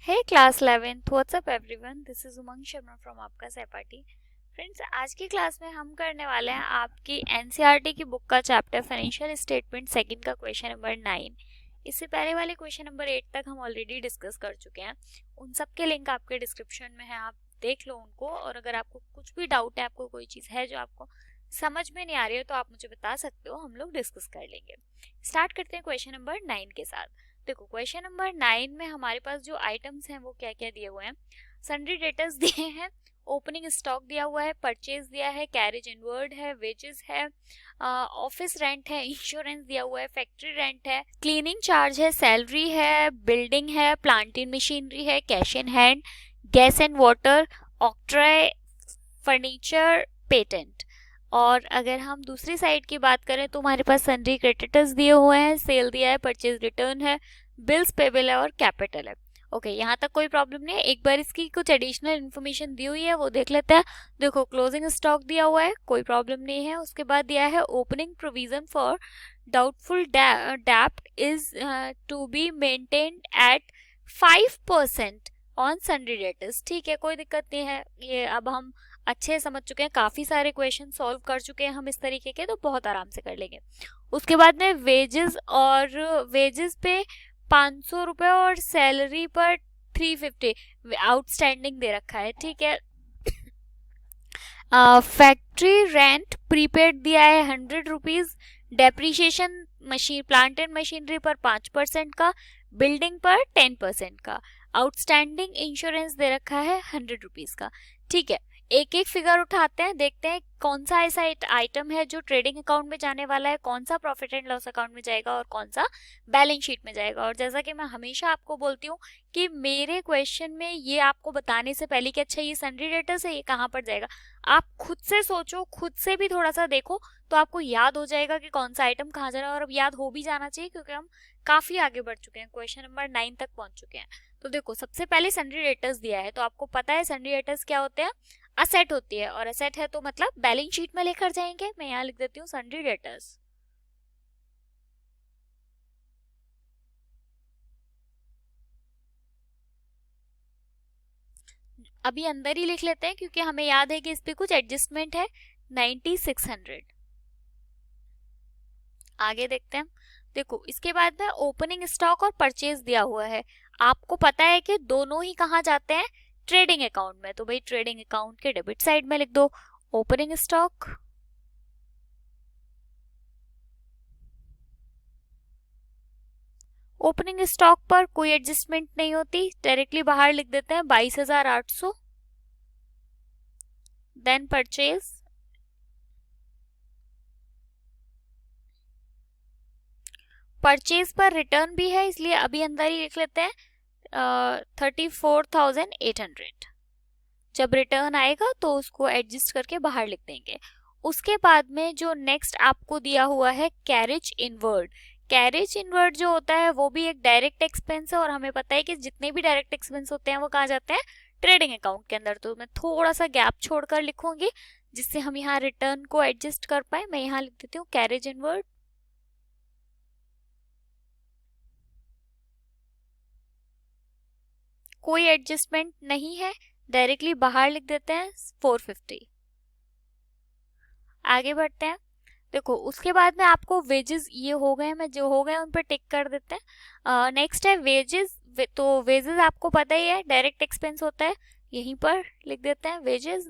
Hey class 11th what's up everyone, this is Umang Sharma from आपका सहपाठी। Friends, आज की क्लास में हम करने वाले हैं आपकी एनसीईआरटी की बुक का चैप्टर फाइनेंशियल स्टेटमेंट सेकंड का क्वेश्चन नंबर 9। इससे पहले वाले क्वेश्चन नंबर 8 तक हम ऑलरेडी डिस्कस कर चुके हैं। उन सब के लिंक आपके डिस्क्रिप्शन में है, आप देख लो उनको। और अगर आपको कुछ भी डाउट है, आपको कोई चीज़ है जो आपको समझ में नहीं आ रही है, तो आप मुझे बता सकते हो, हम लोग डिस्कस कर लेंगे। स्टार्ट करते हैं क्वेश्चन नंबर 9 के साथ। देखो, क्वेश्चन नंबर 9 में हमारे पास जो आइटम्स हैं वो क्या क्या दिए हुए हैं। सन्ड्री डेटर्स दिए हैं, ओपनिंग स्टॉक दिया हुआ है, परचेज दिया है, कैरेज इनवर्ड है, वेजेस है, ऑफिस रेंट है, इंश्योरेंस दिया हुआ है, फैक्ट्री रेंट है, क्लीनिंग चार्ज है, सैलरी है, बिल्डिंग है, प्लांट इन मशीनरी है, cash in hand, gas and water, octroi, furniture, patent. और अगर हम दूसरी साइड की बात करें तो हमारे पास सन्ड्री क्रेडिटर्स दिए हुए हैं, सेल दिया है, परचेज रिटर्न है, बिल्स पेबल है और कैपिटल है। ओके, यहाँ तक कोई प्रॉब्लम नहीं है। एक बार इसकी कुछ एडिशनल इन्फॉर्मेशन दी हुई है वो देख लेते हैं। देखो, क्लोजिंग स्टॉक दिया हुआ है, कोई प्रॉब्लम नहीं है। उसके बाद दिया है ओपनिंग प्रोविजन फॉर डाउटफुल डेब्ट is to be maintained at 5% on sundry debtors. ठीक है, कोई दिक्कत नहीं है। ये अब हम अच्छे समझ चुके हैं, काफी सारे क्वेश्चन सॉल्व कर चुके हैं हम इस तरीके के, तो बहुत आराम से कर लेंगे। उसके बाद में वेजेस, और वेजेस पे 500 रुपए और सैलरी पर 350 आउटस्टैंडिंग दे रखा है। ठीक है। फैक्ट्री रेंट प्रीपेड दिया है 100 rupees, depreciation machine plant and machinery पर 5% का, बिल्डिंग पर 10% का, आउटस्टैंडिंग इंश्योरेंस दे रखा है 100 रुपीज का। ठीक है, एक एक फिगर उठाते हैं, देखते हैं कौन सा ऐसा आइटम है जो ट्रेडिंग अकाउंट में जाने वाला है, कौन सा प्रॉफिट एंड लॉस अकाउंट में जाएगा और कौन सा बैलेंस शीट में जाएगा। और जैसा कि मैं हमेशा आपको बोलती हूँ कि मेरे क्वेश्चन में ये आपको बताने से पहले कि अच्छा ये सन्ड्री डेटर्स है, ये कहाँ पर जाएगा, आप खुद से सोचो, खुद से भी थोड़ा सा देखो, तो आपको याद हो जाएगा कि कौन सा आइटम कहाँ जा रहा है। और अब याद हो भी जाना चाहिए, क्योंकि हम काफी आगे बढ़ चुके हैं, क्वेश्चन नंबर 9 तक पहुंच चुके हैं। तो देखो, सबसे पहले सन्ड्री डेटर्स दिया है, तो आपको पता है सन्ड्री डेटर्स क्या होते हैं, असेट होती है। और असेट है तो मतलब बैलेंस शीट में लेकर जाएंगे। मैं यहाँ लिख देती हूँ सन्ड्री डेटर्स। अभी अंदर ही लिख लेते हैं, क्योंकि हमें याद है कि इस पे कुछ एडजस्टमेंट है। 9600। आगे देखते हैं। देखो, इसके बाद में ओपनिंग स्टॉक और परचेज दिया हुआ है। आपको पता है कि दोनों ही कहाँ जाते हैं, ट्रेडिंग अकाउंट में। तो भाई ट्रेडिंग अकाउंट के डेबिट साइड में लिख दो ओपनिंग स्टॉक। ओपनिंग स्टॉक पर कोई एडजस्टमेंट नहीं होती, डायरेक्टली बाहर लिख देते हैं 22,800। देन परचेज, परचेज पर रिटर्न भी है, इसलिए अभी अंदर ही लिख लेते हैं 34,800। जब रिटर्न आएगा तो उसको एडजस्ट करके बाहर लिख देंगे। उसके बाद में जो नेक्स्ट आपको दिया हुआ है कैरेज इनवर्ड। कैरेज इनवर्ड जो होता है वो भी एक डायरेक्ट एक्सपेंस है, और हमें पता है कि जितने भी डायरेक्ट एक्सपेंस होते हैं वो कहाँ जाते हैं, ट्रेडिंग अकाउंट के अंदर। तो मैं थोड़ा सा गैप छोड़कर लिखूंगी, जिससे हम यहाँ रिटर्न को एडजस्ट कर पाए। मैं यहाँ लिख देती हूँ कैरेज इनवर्ड। कोई एडजस्टमेंट नहीं है, डायरेक्टली बाहर लिख देते हैं 450। आगे बढ़ते हैं। देखो, उसके बाद में आपको वेजेस ये हो गए, मैं जो हो गए उन पर टिक कर देते हैं। नेक्स्ट है वेजेस। तो वेजेस आपको पता ही है, डायरेक्ट एक्सपेंस होता है, यहीं पर लिख देते हैं वेजेस।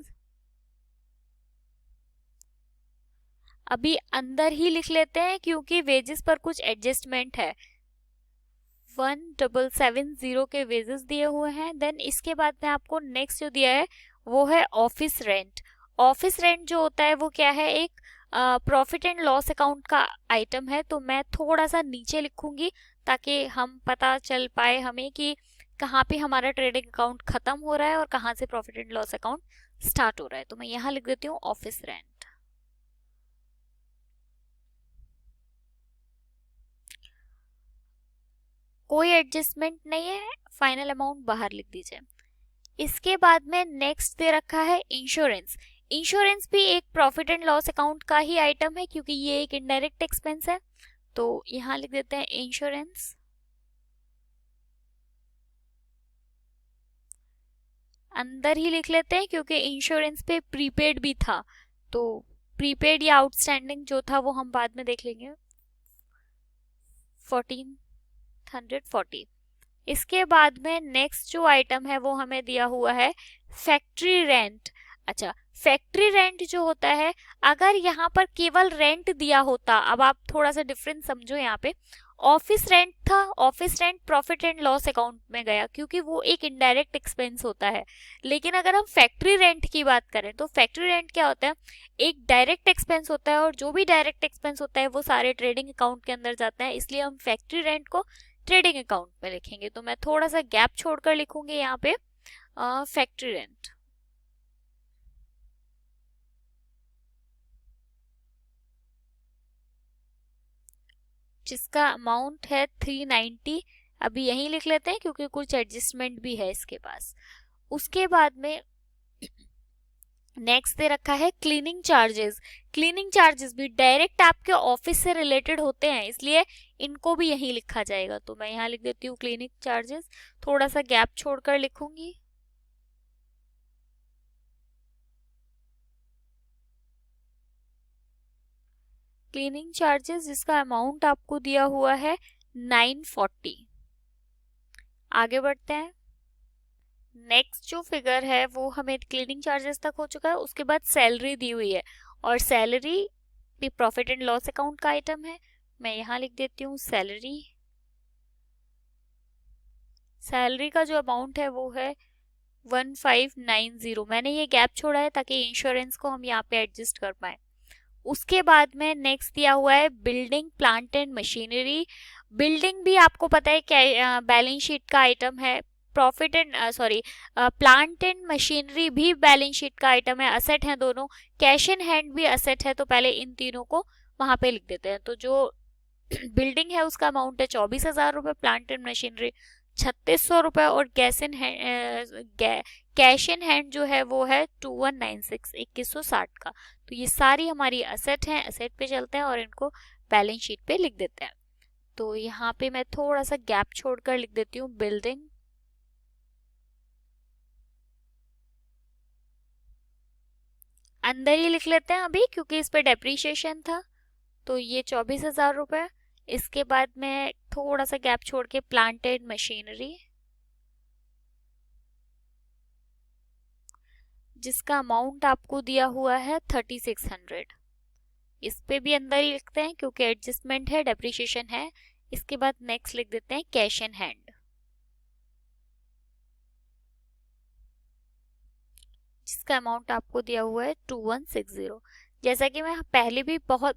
अभी अंदर ही लिख लेते हैं, क्योंकि वेजेस पर कुछ एडजस्टमेंट है। 1770 के वेजेस दिए हुए हैं। देन इसके बाद में आपको नेक्स्ट जो दिया है वो है ऑफिस रेंट। ऑफिस रेंट जो होता है वो क्या है, एक प्रॉफिट एंड लॉस अकाउंट का आइटम है। तो मैं थोड़ा सा नीचे लिखूंगी, ताकि हम पता चल पाए हमें कि कहाँ पे हमारा ट्रेडिंग अकाउंट खत्म हो रहा है और कहाँ से profit and loss account start हो रहा है। तो मैं यहाँ लिख देती हूँ ऑफिस रेंट। कोई एडजस्टमेंट नहीं है, फाइनल अमाउंट बाहर लिख दीजिए। इसके बाद में नेक्स्ट दे रखा है इंश्योरेंस। इंश्योरेंस भी एक प्रॉफिट एंड लॉस अकाउंट का ही आइटम है, क्योंकि ये एक इनडायरेक्ट एक्सपेंस है। तो यहाँ लिख देते हैं इंश्योरेंस। अंदर ही लिख लेते हैं क्योंकि इंश्योरेंस पे प्रीपेड भी था, तो प्रीपेड या आउटस्टैंडिंग जो था वो हम बाद में देख लेंगे। 1440। इसके बाद में नेक्स्ट जो आइटम है वो हमें दिया हुआ है फैक्ट्री रेंट। अच्छा, फैक्ट्री रेंट जो होता है, अगर यहाँ पर केवल रेंट दिया होता, अब आप थोड़ा सा डिफरेंस समझो यहाँ पे, ऑफिस रेंट था, office rent profit and loss account में गया क्योंकि वो एक इनडायरेक्ट एक्सपेंस होता है। लेकिन अगर हम फैक्ट्री रेंट की बात करें तो फैक्ट्री रेंट क्या होता है, एक डायरेक्ट एक्सपेंस होता है, और जो भी डायरेक्ट एक्सपेंस होता है वो सारे ट्रेडिंग अकाउंट के अंदर जाता है, इसलिए हम फैक्ट्री रेंट को ट्रेडिंग अकाउंट में लिखेंगे। तो मैं थोड़ा सा गैप छोड़कर लिखूंगी यहाँ पे फैक्ट्री रेंट। जिसका अमाउंट है 390, अभी यही लिख लेते हैं क्योंकि कुछ एडजस्टमेंट भी है इसके पास। उसके बाद में नेक्स्ट दे रखा है क्लीनिंग चार्जेस। क्लीनिंग चार्जेस भी डायरेक्ट आपके ऑफिस से रिलेटेड होते हैं, इसलिए इनको भी यही लिखा जाएगा। तो मैं यहाँ लिख देती हूँ क्लीनिंग चार्जेस, थोड़ा सा गैप छोड़कर लिखूंगी। क्लीनिंग चार्जेस जिसका अमाउंट आपको दिया हुआ है 940। आगे बढ़ते हैं। नेक्स्ट जो फिगर है वो हमें क्लीनिंग चार्जेस तक हो चुका है, उसके बाद सैलरी दी हुई है, और सैलरी भी प्रॉफिट एंड लॉस अकाउंट का आइटम है। मैं यहाँ लिख देती हूँ सैलरी। सैलरी का जो अमाउंट है वो है 1590। मैंने ये गैप छोड़ा है ताकि इंश्योरेंस को हम यहाँ पे एडजस्ट कर पाए। उसके बाद में नेक्स्ट दिया हुआ है building plant and machinery. Building भी आपको पता है क्या बैलेंस शीट का आइटम है, profit and plant and machinery भी बैलेंस शीट का आइटम है, असेट है दोनों। कैश इन हैंड भी असेट है, तो पहले इन तीनों को वहां पे लिख देते हैं। तो जो बिल्डिंग है उसका अमाउंट है 24,000 रुपए, प्लांट एंड मशीनरी 3600 रुपए, और कैश इन हैंड जो है वो है 2196, 2160 का। तो ये सारी हमारी असेट हैं, असेट पे चलते हैं और इनको बैलेंस शीट पे लिख देते हैं। तो यहाँ पे मैं थोड़ा सा गैप छोड़कर लिख देती हूँ बिल्डिंग। अंदर ही लिख लेते हैं अभी क्योंकि इस पे डेप्रीशिएशन था। तो ये 24,000 रुपए। इसके बाद में थोड़ा सा गैप छोड़ के प्लांट एंड मशीनरी जिसका अमाउंट आपको दिया हुआ है 3600। इस पे भी अंदर ही लिखते हैं क्योंकि एडजस्टमेंट है, डेप्रीशिएशन है। इसके बाद नेक्स्ट लिख देते हैं कैश इन हैंड जिसका अमाउंट आपको दिया हुआ है 2160। जैसा कि मैं पहले भी बहुत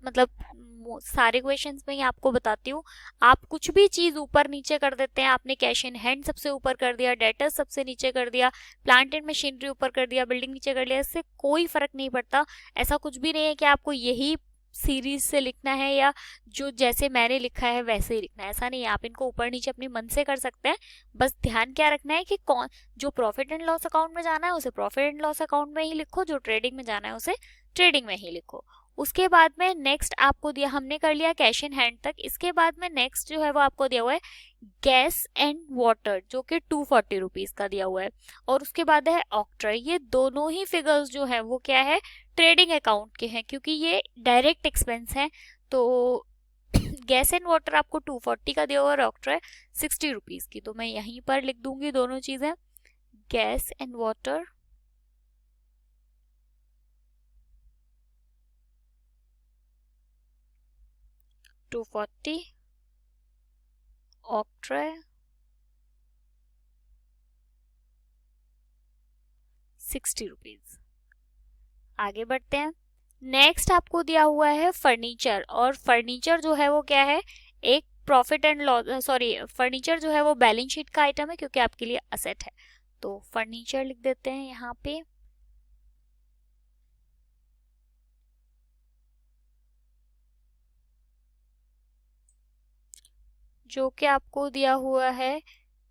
सारे क्वेश्चंस में ही आपको बताती हूँ, आप कुछ भी चीज ऊपर नीचे कर देते हैं। आपने कैश इन हैंड सबसे ऊपर कर दिया, डेटर्स सबसे नीचे कर दिया, प्लांट एंड मशीनरी ऊपर कर दिया, बिल्डिंग नीचे कर लिया, इससे कोई फर्क नहीं पड़ता। ऐसा कुछ भी नहीं है कि आपको यही सीरीज से लिखना है या जो जैसे मैंने लिखा है वैसे ही लिखना है, ऐसा नहीं है। आप इनको ऊपर नीचे अपने मन से कर सकते हैं। बस ध्यान क्या रखना है कि कौन जो प्रॉफिट एंड लॉस अकाउंट में जाना है उसे प्रॉफिट एंड लॉस अकाउंट में ही लिखो, जो ट्रेडिंग में जाना है उसे ट्रेडिंग में ही लिखो। उसके बाद में नेक्स्ट आपको दिया, हमने कर लिया कैश इन हैंड तक। इसके बाद में नेक्स्ट जो है वो आपको दिया हुआ है गैस एंड वाटर जो कि 240 रुपीज का दिया हुआ है, और उसके बाद है ऑक्ट्रा। ये दोनों ही फिगर्स जो है वो क्या है, ट्रेडिंग अकाउंट के हैं क्योंकि ये डायरेक्ट एक्सपेंस है। तो गैस एंड वाटर आपको 240 का दिया हुआ है और ऑक्ट्रा 60 रुपीज की। तो मैं यहीं पर लिख दूंगी दोनों चीजें, गैस एंड वाटर $240, ऑक्ट्रा 60 रुपीज। आगे बढ़ते हैं। नेक्स्ट आपको दिया हुआ है फर्नीचर, और फर्नीचर जो है वो क्या है, एक प्रॉफिट एंड लॉस फर्नीचर जो है वो बैलेंस शीट का आइटम है क्योंकि आपके लिए असेट है। तो फर्नीचर लिख देते हैं यहाँ पे। जो कि आपको दिया हुआ है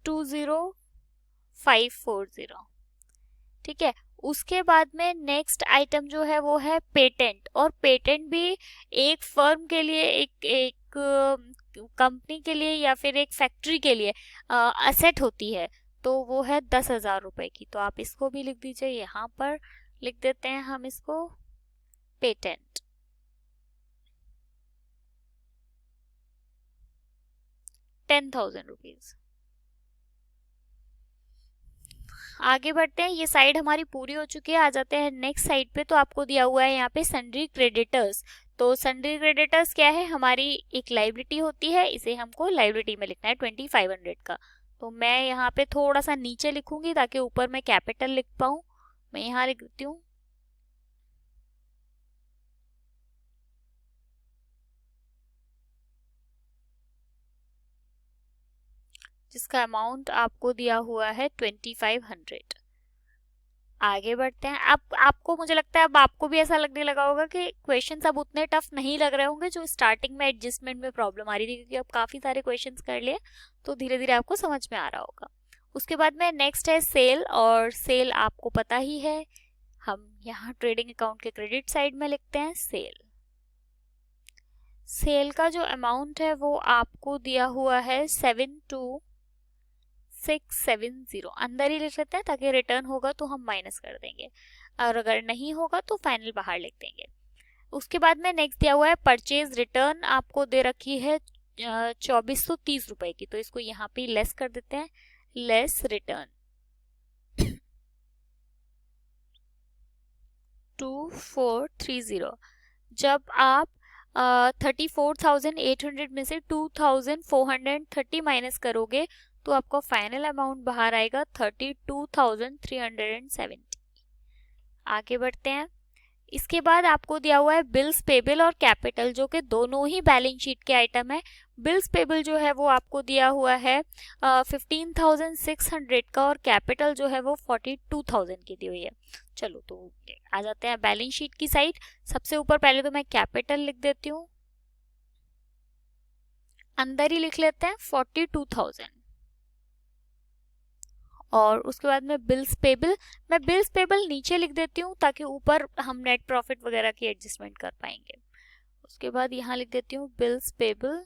20540। ठीक है। उसके बाद में नेक्स्ट आइटम जो है वो है पेटेंट, और पेटेंट भी एक फर्म के लिए, एक कंपनी के लिए या फिर एक फैक्ट्री के लिए असेट होती है। तो तो वो है 10,000 रुपए की, तो आप इसको भी लिख दीजिए, यहाँ पर लिख देते हैं हम इसको पेटेंट। ₹10,000। आगे बढ़ते हैं, ये साइड हमारी पूरी हो चुकी है। आ जाते हैं नेक्स्ट साइड पे। तो आपको दिया हुआ है यहाँ पे सन्ड्री क्रेडिटर्स। तो सन्ड्री क्रेडिटर्स क्या है, हमारी एक लाइबिलिटी होती है, इसे हमको लाइबिलिटी में लिखना है 2500 का। तो मैं यहाँ पे थोड़ा सा नीचे लिखूंगी ताकि ऊपर मैं कैपिटल लिख पाऊँ। मैं यहाँ लिख देती हूँ जिसका अमाउंट आपको दिया हुआ है 2500। आगे बढ़ते हैं। अब आपको, मुझे लगता है अब आपको भी ऐसा लगने लगा होगा कि क्वेश्चंस अब उतने टफ नहीं लग रहे होंगे जो स्टार्टिंग में एडजस्टमेंट में प्रॉब्लम आ रही थी, क्योंकि अब काफी सारे क्वेश्चंस कर लिए तो धीरे धीरे आपको समझ में आ रहा होगा। उसके बाद में नेक्स्ट है सेल, और सेल आपको पता ही है, हम यहाँ ट्रेडिंग अकाउंट के क्रेडिट साइड में लिखते हैं सेल। सेल का जो अमाउंट है वो आपको दिया हुआ है 72670। अंदर ही लिख लेते हैं ताकि रिटर्न होगा तो हम माइनस कर देंगे, और अगर नहीं होगा तो फाइनल बाहर लिख देंगे। उसके बाद में नेक्स्ट दिया हुआ है परचेज रिटर्न, आपको दे रखी है 2430 रुपए की, तो इसको यहाँ पे लेस कर देते हैं, लेस रिटर्न 2430। जब आप 34,800 में से 2,430 माइनस करोगे तो आपका फाइनल अमाउंट बाहर आएगा 32,370। आगे बढ़ते हैं। इसके बाद आपको दिया हुआ है बिल्स पेबल और कैपिटल, जो कि दोनों ही बैलेंस शीट के आइटम है। बिल्स पेबल जो है वो आपको दिया हुआ है 15,600 का, और कैपिटल जो है वो 42,000 की दी हुई है। चलो तो आ जाते हैं बैलेंस शीट की साइड। सबसे ऊपर पहले तो मैं कैपिटल लिख देती हूँ, अंदर ही लिख लेते हैं 42,000, और उसके बाद में बिल्स पेबल, मैं बिल्स पेबल नीचे लिख देती हूँ ताकि ऊपर हम नेट प्रॉफिट वगैरह की एडजस्टमेंट कर पाएंगे। उसके बाद यहाँ लिख देती हूँ बिल्स पेबल,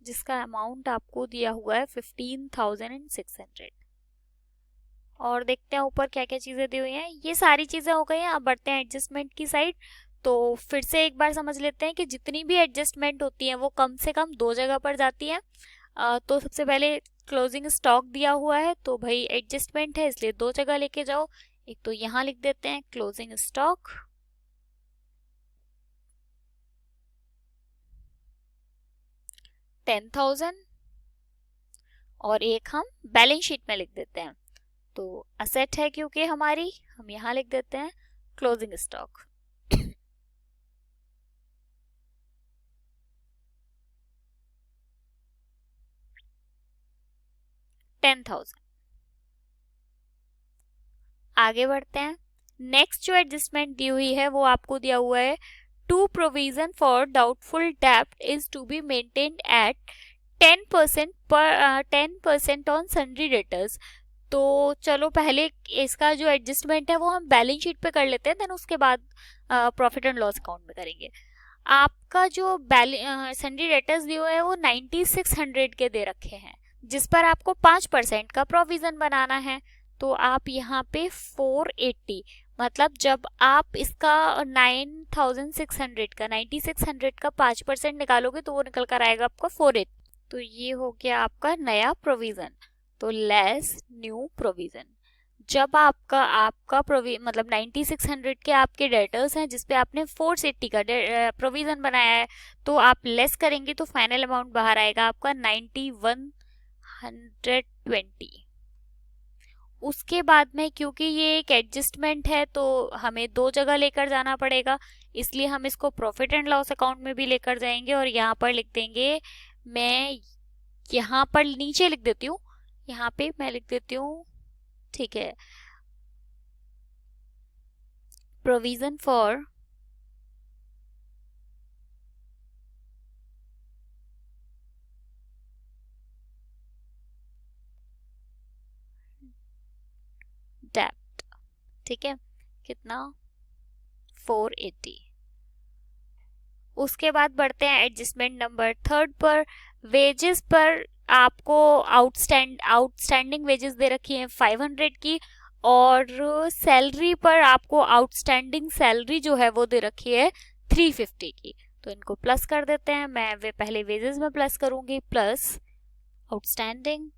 जिसका अमाउंट आपको दिया हुआ है 15,600। और देखते हैं ऊपर क्या क्या चीजें दी हुई हैं। ये सारी चीजें हो गई हैं। अब बढ़ते हैं एडजस्टमेंट की साइड। तो फिर से एक बार समझ लेते हैं कि जितनी भी एडजस्टमेंट होती है वो कम से कम दो जगह पर जाती है। तो सबसे पहले क्लोजिंग स्टॉक दिया हुआ है, तो भाई एडजस्टमेंट है इसलिए दो जगह लेके जाओ। एक तो यहाँ लिख देते हैं क्लोजिंग स्टॉक, 10,000, और एक हम बैलेंस शीट में लिख देते हैं। तो असेट है क्योंकि हमारी, हम यहाँ लिख देते हैं क्लोजिंग स्टॉक 10,000। आगे बढ़ते हैं। नेक्स्ट जो एडजस्टमेंट दी हुई है वो आपको दिया हुआ है, टू प्रोविजन फॉर डाउटफुल डेब्ट is to be maintained at 10% on sundry debtors. तो चलो पहले इसका जो एडजस्टमेंट है वो हम बैलेंस शीट पे कर लेते हैं, देन उसके बाद प्रॉफिट एंड लॉस अकाउंट में करेंगे। आपका जो सन्ड्री डेटर्स दिए हुए है वो 9600 के दे रखे हैं, जिस पर आपको 5% का प्रोविजन बनाना है। तो आप यहाँ पे 480, मतलब जब आप इसका 9600 का 5% निकालोगे तो वो निकल कर आएगा आपका 480। तो ये हो गया आपका नया प्रोविजन, तो लेस न्यू प्रोविजन। जब आपका मतलब 9600 के आपके डेटर्स हैं जिसपे आपने 480 का प्रोविजन बनाया है, तो आप लेस करेंगे तो फाइनल अमाउंट बाहर आएगा आपका 9120। उसके बाद में क्योंकि ये एक एडजस्टमेंट है तो हमें दो जगह लेकर जाना पड़ेगा, इसलिए हम इसको प्रॉफिट एंड लॉस अकाउंट में भी लेकर जाएंगे, और यहाँ पर लिख देंगे, मैं यहाँ पर नीचे लिख देती हूँ, यहाँ पे मैं लिख देती हूँ, ठीक है, प्रोविजन फॉर डेब्ट, ठीक है, कितना 480। उसके बाद बढ़ते हैं एडजस्टमेंट नंबर थर्ड पर। वेजेस पर आपको आउटस्टैंडिंग वेजेस दे रखी है 500 की, और सैलरी पर आपको आउटस्टैंडिंग सैलरी जो है वो दे रखी है 350 की। तो इनको प्लस कर देते हैं, मैं वे पहले वेजेस में प्लस करूंगी, प्लस आउटस्टैंडिंग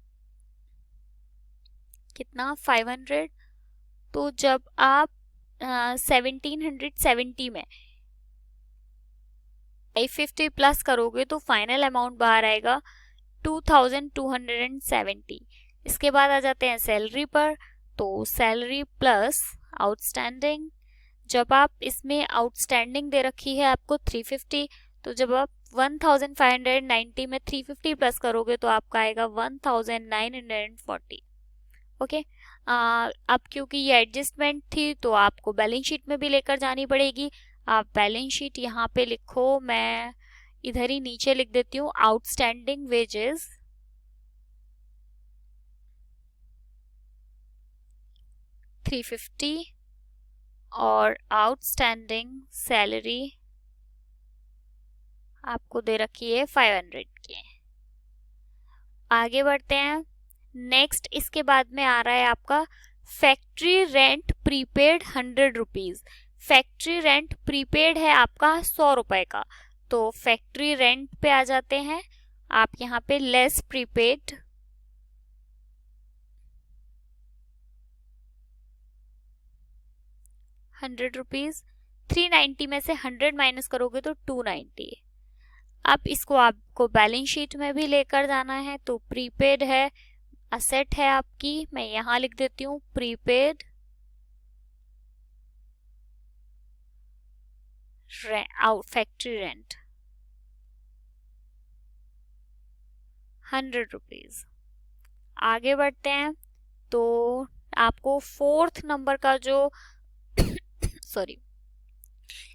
कितना 500। तो जब आप 1770 में 550 प्लस करोगे तो फाइनल अमाउंट बाहर आएगा 2270। इसके बाद आ जाते हैं सैलरी पर। तो सैलरी प्लस आउटस्टैंडिंग, जब आप इसमें आउटस्टैंडिंग दे रखी है आपको 350, तो जब आप 1590 में 350 प्लस करोगे तो आपका आएगा 1940। ओके। अब क्योंकि ये एडजस्टमेंट थी तो आपको बैलेंस शीट में भी लेकर जानी पड़ेगी। आप बैलेंस शीट यहाँ पे लिखो, मैं इधर ही नीचे लिख देती हूँ आउटस्टैंडिंग वेजेस 350 और आउटस्टैंडिंग सैलरी आपको दे रखी है 500 की। आगे बढ़ते हैं। नेक्स्ट इसके बाद में आ रहा है आपका factory rent prepaid 100 rupees. Factory rent prepaid है आपका 100 रुपए का। तो फैक्ट्री रेंट पे आ जाते हैं आप, यहाँ पे लेस प्रीपेड 100 रुपीज। 390 में से 100 माइनस करोगे तो 290। अब इसको आपको बैलेंस शीट में भी लेकर जाना है, तो प्रीपेड है, असेट है आपकी, मैं यहां लिख देती हूँ प्रीपेड फैक्ट्री रेंट 100 रुपीज। आगे बढ़ते हैं। तो आपको फोर्थ नंबर का जो सॉरी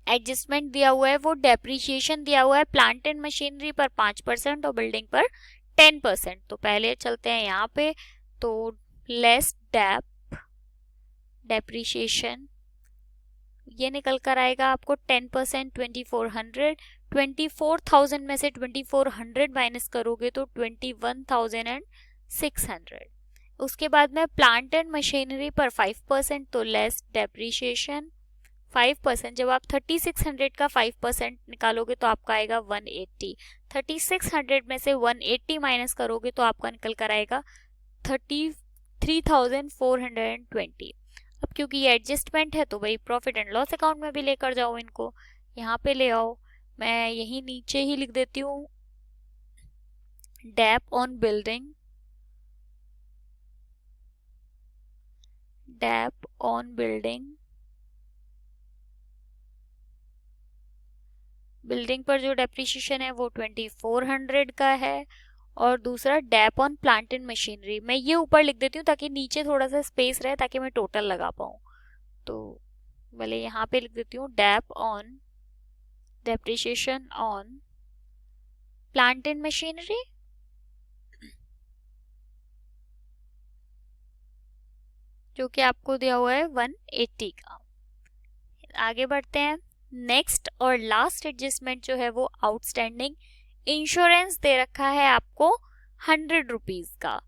एडजस्टमेंट दिया हुआ है वो डेप्रिसिएशन दिया हुआ है प्लांट एंड मशीनरी पर 5% और बिल्डिंग पर 10%। तो पहले चलते हैं यहाँ पे, तो लेस डेप्रिसिएशन ये निकल कर आएगा आपको 10% 2400। 24,000 में से 2400 माइनस करोगे तो 21,600। उसके बाद में प्लांट एंड मशीनरी पर 5%, तो लेस डेप्रिसिएशन 5%। जब आप 3600 का 5% निकालोगे तो आपका आएगा 180। 3600 में से 180 माइनस करोगे तो आपका निकल कर आएगा 33,420। अब क्योंकि ये एडजस्टमेंट है तो भाई प्रॉफिट एंड लॉस अकाउंट में भी लेकर जाओ इनको, यहाँ पे ले आओ। मैं यही नीचे ही लिख देती हूँ dep on building, dep on building पर जो डेप्रिसिएशन है वो 2400 का है, और दूसरा dep on plant and machinery मैं ये ऊपर लिख देती हूँ ताकि नीचे थोड़ा सा स्पेस रहे, ताकि मैं टोटल लगा पाऊँ। तो भले यहाँ पे लिख देती हूँ dep on depreciation on plant and machinery, जो कि आपको दिया हुआ है 180 का। आगे बढ़ते हैं। नेक्स्ट और लास्ट एडजस्टमेंट जो है वो आउटस्टैंडिंग इंश्योरेंस दे रखा है आपको 100 रुपीज का।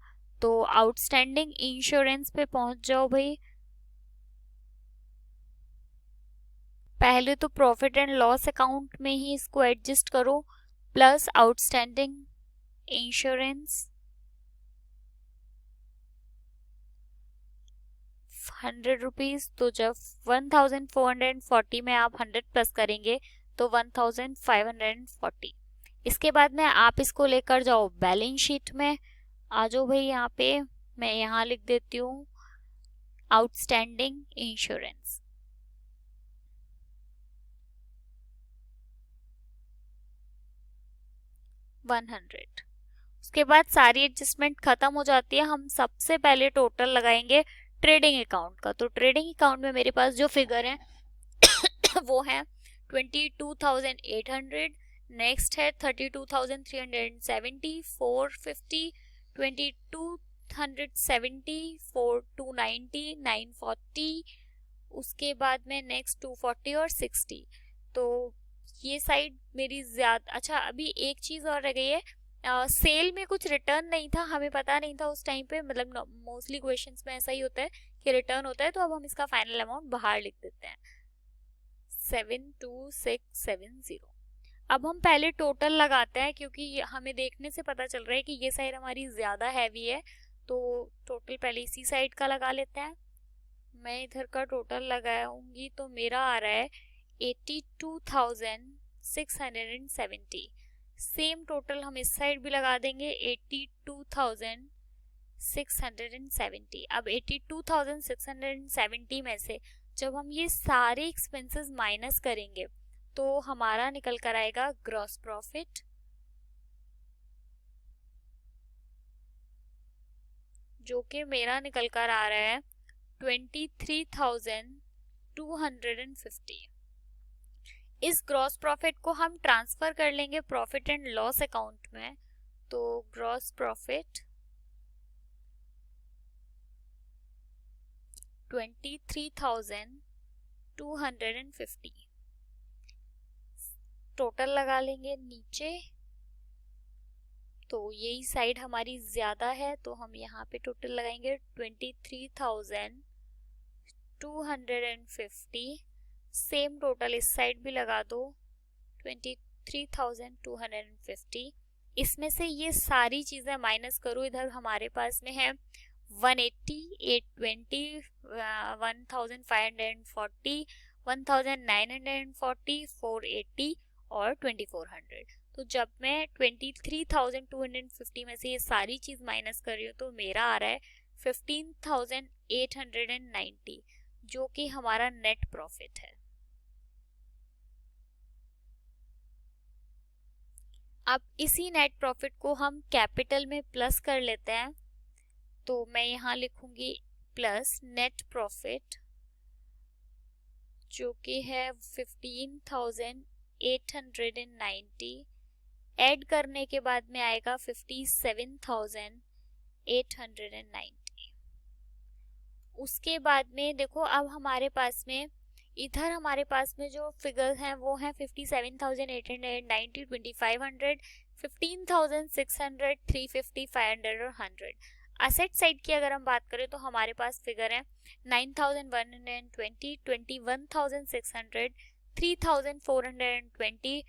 तो आउटस्टैंडिंग इंश्योरेंस पे पहुंच जाओ भाई। पहले तो प्रॉफिट एंड लॉस अकाउंट में ही इसको एडजस्ट करो, प्लस आउटस्टैंडिंग इंश्योरेंस 100 रुपीज। तो जब 1440 में आप 100 प्लस करेंगे तो 1540। इसके बाद में आप इसको लेकर जाओ बैलेंस शीट में। आ जाओ भाई यहाँ पे, मैं यहाँ लिख देती हूँ आउटस्टैंडिंग इंश्योरेंस 100। उसके बाद सारी एडजस्टमेंट खत्म हो जाती है। हम सबसे पहले टोटल लगाएंगे ट्रेडिंग अकाउंट का। तो ट्रेडिंग अकाउंट में मेरे पास जो फिगर है वो है 22,800, नेक्स्ट है 32,370, 450, 2270, 290, 940, उसके बाद में नेक्स्ट 240 और 60। तो ये साइड मेरी ज्यादा, अच्छा अभी एक चीज और रह गई है, सेल में कुछ रिटर्न नहीं था, हमें पता नहीं था उस टाइम पे, मतलब मोस्टली क्वेश्चंस में ऐसा ही होता है कि रिटर्न होता है, तो अब हम इसका फाइनल अमाउंट बाहर लिख देते हैं 72670। अब हम पहले टोटल लगाते हैं, क्योंकि हमें देखने से पता चल रहा है कि ये साइड हमारी ज्यादा हैवी है, तो टोटल पहले इसी साइड का लगा लेते हैं। मैं इधर का टोटल लगाऊंगी तो मेरा आ रहा है 82,670। सेम टोटल हम इस साइड भी लगा देंगे 82,670। अब 82,670 में से जब हम ये सारे एक्सपेंसेस माइनस करेंगे तो हमारा निकल कर आएगा ग्रॉस प्रॉफिट, जो कि मेरा निकल कर आ रहा है 23,250। इस ग्रॉस प्रॉफिट को हम ट्रांसफर कर लेंगे प्रॉफिट एंड लॉस अकाउंट में, तो ग्रॉस प्रॉफिट 23,250 टोटल लगा लेंगे नीचे, तो यही साइड हमारी ज्यादा है, तो हम यहाँ पे टोटल लगाएंगे 23,250। सेम टोटल इस साइड भी लगा दो 23,250। इसमें से ये सारी चीजें माइनस करो, इधर हमारे पास में है 180, 820, 1,540, 1,940, 480 और 2,400। तो जब मैं 23,250 में से ये सारी चीज माइनस कर रही हूँ तो मेरा आ रहा है 15,890, जो कि हमारा नेट प्रॉफिट है। अब इसी नेट प्रॉफिट को हम कैपिटल में प्लस कर लेते हैं, तो मैं यहाँ लिखूंगी प्लस नेट प्रॉफिट, जो कि है 15,890, ऐड करने के बाद में आएगा 57,890। उसके बाद में देखो, अब हमारे पास में इधर हमारे पास में जो फिगर्स हैं वो हैं 57,890, 2,500, 15,600, 350, 500 और 100। असेट साइड की अगर हम बात करें तो हमारे पास फिगर है 9,120, 21,600, 3,420,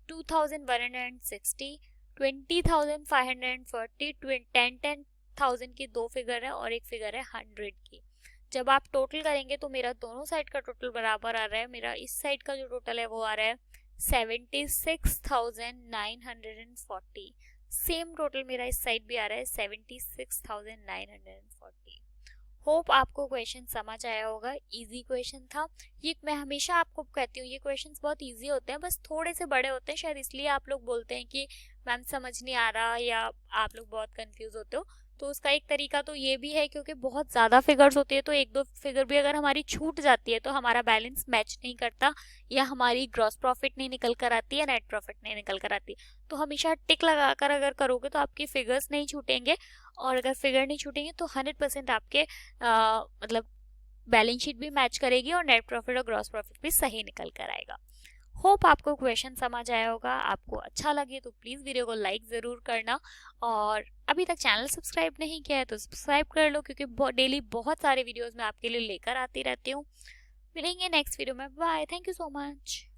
2,160, 20,540, 10,000 की दो फिगर है और एक फिगर है 100 की। जब आप टोटल करेंगे तो मेरा दोनों साइड का टोटल बराबर आ रहा है, मेरा इस साइड का जो टोटल है वो आ रहा है 76,940। सेम टोटल मेरा इस साइड भी आ रहा है 76,940। होप आपको क्वेश्चन समझ आया होगा, इजी क्वेश्चन था ये। मैं हमेशा आपको कहती हूँ ये क्वेश्चंस बहुत इजी होते हैं, बस थोड़े से बड़े होते हैं, शायद इसलिए आप लोग बोलते हैं कि मैम समझ नहीं आ रहा या आप लोग बहुत कंफ्यूज होते हो। तो उसका एक तरीका तो ये भी है, क्योंकि बहुत ज़्यादा फिगर्स होती है तो एक दो फिगर भी अगर हमारी छूट जाती है तो हमारा बैलेंस मैच नहीं करता, या हमारी ग्रॉस प्रॉफिट नहीं निकल कर आती है, नेट प्रॉफिट नहीं निकल कर आती। तो हमेशा टिक लगाकर अगर करोगे तो आपकी फिगर्स नहीं छूटेंगे, और अगर फिगर नहीं छूटेंगे तो 100% आपके मतलब बैलेंस शीट भी मैच करेगी और नेट प्रॉफिट और ग्रॉस प्रॉफिट भी सही निकल कर आएगा। होप आपको क्वेश्चन समझ आया होगा। आपको अच्छा लगे तो प्लीज़ वीडियो को लाइक ज़रूर करना, और अभी तक चैनल सब्सक्राइब नहीं किया है तो सब्सक्राइब कर लो, क्योंकि डेली बहुत सारे वीडियोस मैं आपके लिए लेकर आती रहती हूँ। मिलेंगे नेक्स्ट वीडियो में, bye, thank you so much.